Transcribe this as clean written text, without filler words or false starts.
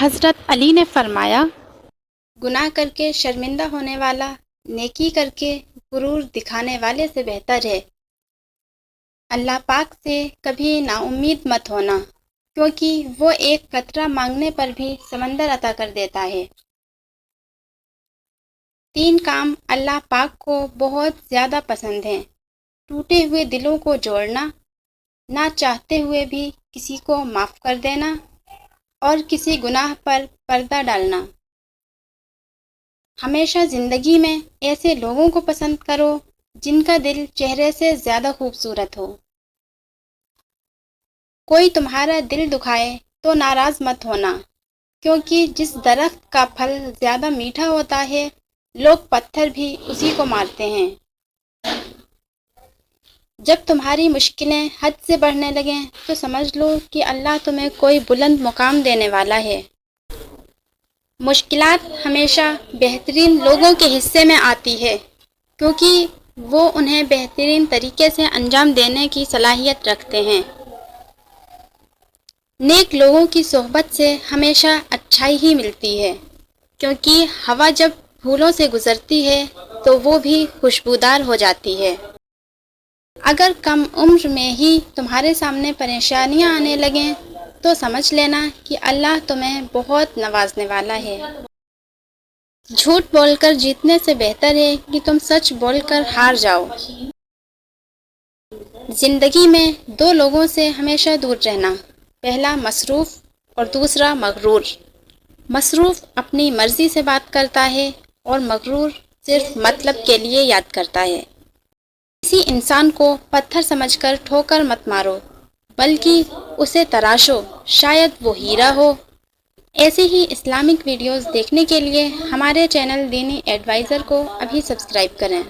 حضرت علی نے فرمایا، گناہ کر کے شرمندہ ہونے والا نیکی کر کے غرور دکھانے والے سے بہتر ہے۔ اللہ پاک سے کبھی نا امید مت ہونا، کیونکہ وہ ایک قطرہ مانگنے پر بھی سمندر عطا کر دیتا ہے۔ 3 کام اللہ پاک کو بہت زیادہ پسند ہیں: ٹوٹے ہوئے دلوں کو جوڑنا، نہ چاہتے ہوئے بھی کسی کو معاف کر دینا، اور کسی گناہ پر پردہ ڈالنا۔ ہمیشہ زندگی میں ایسے لوگوں کو پسند کرو جن کا دل چہرے سے زیادہ خوبصورت ہو۔ کوئی تمہارا دل دکھائے تو ناراض مت ہونا، کیونکہ جس درخت کا پھل زیادہ میٹھا ہوتا ہے لوگ پتھر بھی اسی کو مارتے ہیں۔ جب تمہاری مشکلیں حد سے بڑھنے لگیں تو سمجھ لو کہ اللہ تمہیں کوئی بلند مقام دینے والا ہے۔ مشکلات ہمیشہ بہترین لوگوں کے حصے میں آتی ہے، کیونکہ وہ انہیں بہترین طریقے سے انجام دینے کی صلاحیت رکھتے ہیں۔ نیک لوگوں کی صحبت سے ہمیشہ اچھائی ہی ملتی ہے، کیونکہ ہوا جب پھولوں سے گزرتی ہے تو وہ بھی خوشبودار ہو جاتی ہے۔ اگر کم عمر میں ہی تمہارے سامنے پریشانیاں آنے لگیں تو سمجھ لینا کہ اللہ تمہیں بہت نوازنے والا ہے۔ جھوٹ بول کر جیتنے سے بہتر ہے کہ تم سچ بول کر ہار جاؤ۔ زندگی میں 2 لوگوں سے ہمیشہ دور رہنا، پہلا مصروف اور دوسرا مغرور۔ مصروف اپنی مرضی سے بات کرتا ہے اور مغرور صرف مطلب کے لیے یاد کرتا ہے۔ کسی انسان کو پتھر سمجھ کر ٹھوکر مت مارو، بلکہ اسے تراشو، شاید وہ ہیرا ہو۔ ایسے ہی اسلامک ویڈیوز دیکھنے کے لیے ہمارے چینل دینی ایڈوائزر کو ابھی سبسکرائب کریں۔